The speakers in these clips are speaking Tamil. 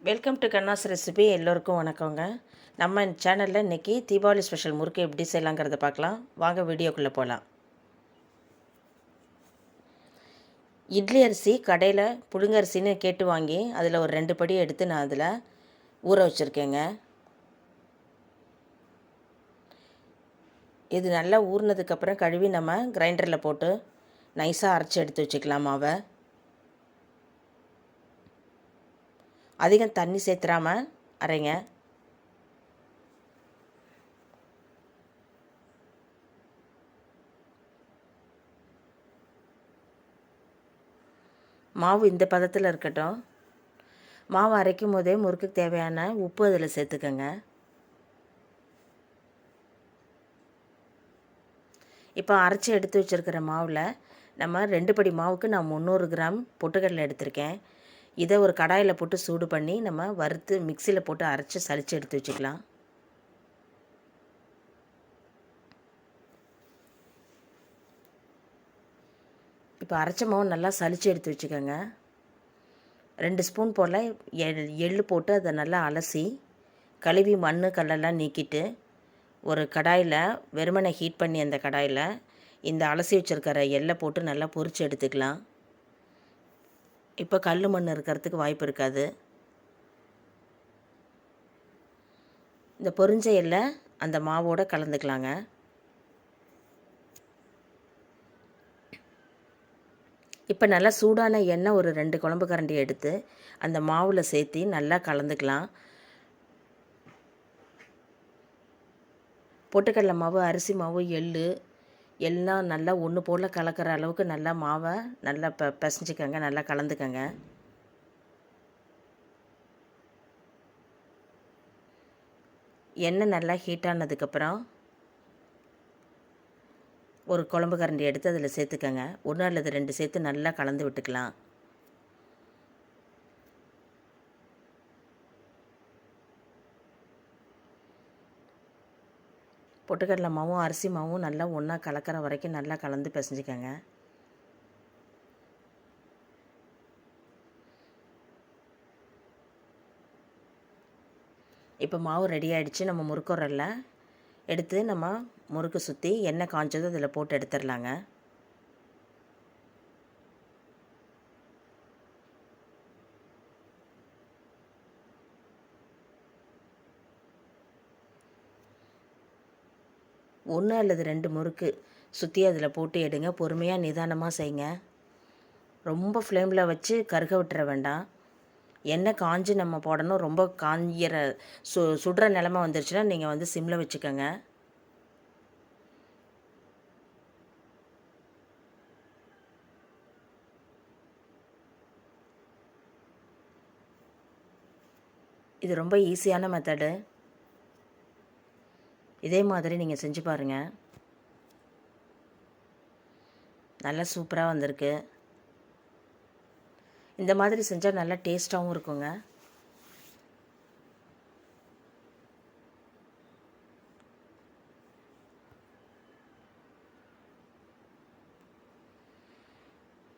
Welcome to கண்ணாஸ் recipe. எல்லோருக்கும் வணக்கங்க. நம்ம சேனலில் இன்றைக்கி தீபாவளி ஸ்பெஷல் முறுக்கு எப்படி செய்யலாங்கிறத பார்க்கலாம். வாங்க வீடியோக்குள்ளே போகலாம். இட்லி அரிசி கடையில் புழுங்கரிசின்னு கேட்டு வாங்கி அதில் ஒரு 2 படி எடுத்து நான் அதில் ஊற வச்சுருக்கேங்க. இது நல்லா ஊறினதுக்கப்புறம் கழுவி நம்ம கிரைண்டரில் போட்டு நைஸாக அரைச்சி எடுத்து வச்சுக்கலாம் மாவை. அதிகம் தண்ணி சேர்த்துறாமல் அரைங்க. மாவு இந்த பதத்தில் இருக்கட்டும். மாவு அரைக்கும் போதே முறுக்குக்கு தேவையான உப்பு அதில் சேர்த்துக்கங்க. இப்போ அரைச்சி எடுத்து வச்சுருக்கிற மாவில் நம்ம 2 படி மாவுக்கு நான் 300 கிராம் பொட்டுக்கடலை எடுத்திருக்கேன். இதை ஒரு கடாயில் போட்டு சூடு பண்ணி நம்ம வறுத்து மிக்சியில் போட்டு அரைச்சி சலித்து எடுத்து வச்சுக்கலாம். இப்போ அரைச்ச மாவு நல்லா சலித்து எடுத்து வச்சுக்கோங்க. 2 ஸ்பூன் போல் எள்ளு போட்டு அதை நல்லா அலசி கழுவி மண் கல்லெல்லாம் நீக்கிட்டு ஒரு கடாயில் வெறுமனை ஹீட் பண்ணி அந்த கடாயில் இந்த அலசி வச்சுருக்கிற எள்ளை போட்டு நல்லா பொரித்து எடுத்துக்கலாம். இப்போ கல் மண் இருக்கிறதுக்கு வாய்ப்பு இருக்காது. இந்த பொரிஞ்ச எல்லை அந்த மாவோடு கலந்துக்கலாங்க. இப்போ நல்லா சூடான எண்ணெய் ஒரு 2 குழம்பு கரண்டி எடுத்து அந்த மாவில் சேர்த்து நல்லா கலந்துக்கலாம். பொட்டுக்கடலை மாவு, அரிசி மாவு, எல்லாம் நல்லா ஒன்று போல் கலக்கிற அளவுக்கு நல்லா மாவை நல்லா பிசைஞ்சிக்கங்க, நல்லா கலந்துக்கங்க. எண்ணெய் நல்லா ஹீட் ஆனதுக்கப்புறம் ஒரு குழம்பு கரண்டி எடுத்து அதில் சேர்த்துக்கங்க. 1 அல்லது 2 சேர்த்து நல்லா கலந்து விட்டுக்கலாம். பொட்டுக்கடலை மாவும் அரிசி மாவும் நல்லா ஒன்றா கலக்கிற வரைக்கும் நல்லா கலந்து பிசைஞ்சிக்கங்க. இப்போ மாவு ரெடி ஆகிடுச்சு. நம்ம முறுக்குறல்ல எடுத்து நம்ம முறுக்கு சுற்றி எண்ணெய் காய்ச்சது அதில் போட்டு எடுத்துடலாங்க. ஒன்று அல்லது 2 முறுக்கு சுற்றி அதில் போட்டு எடுங்க. பொறுமையாக நிதானமாக செய்யுங்க. ரொம்ப ஃப்ளேமில் வச்சு கருக விட்டுற வேண்டாம். எண்ணெய் காஞ்சி நம்ம போடணும். ரொம்ப காஞ்சிற சுடுற நிலமை வந்துருச்சுன்னா நீங்கள் சிம்மில் வச்சுக்கோங்க. இது ரொம்ப ஈஸியான மெத்தடு. இதே மாதிரி நீங்கள் செஞ்சு பாருங்கள். நல்லா சூப்பராக வந்திருக்கு. இந்த மாதிரி செஞ்சால் நல்லா டேஸ்ட்டாகவும் இருக்குங்க.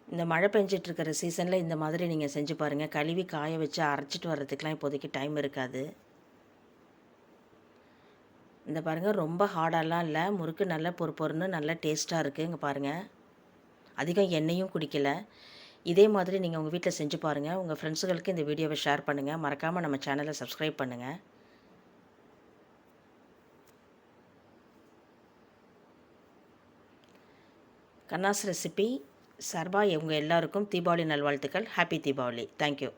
இந்த மழை பெஞ்சிட்ருக்கிற சீசனில் இந்த மாதிரி நீங்கள் செஞ்சு பாருங்கள். கழுவி காய வச்சு அரைச்சிட்டு வர்றதுக்கெலாம் இப்போதைக்கு டைம் இருக்காது. இந்த பாருங்கள், ரொம்ப ஹார்டாலாம் இல்லை. முறுக்கு நல்லா பொறுன்னு நல்லா டேஸ்ட்டாக இருக்குது. இங்கே பாருங்கள், அதிகம் எண்ணெயும் குடிக்கலை. இதே மாதிரி நீங்கள் உங்கள் வீட்டில் செஞ்சு பாருங்கள். உங்கள் ஃப்ரெண்ட்ஸுகளுக்கு இந்த வீடியோவை ஷேர் பண்ணுங்கள். மறக்காமல் நம்ம சேனலை சப்ஸ்கிரைப் பண்ணுங்கள். கண்ணாஸ் ரெசிபி சார்பாக உங்கள் எல்லாருக்கும் தீபாவளி நல்வாழ்த்துக்கள். ஹாப்பி தீபாவளி. தேங்க்யூ.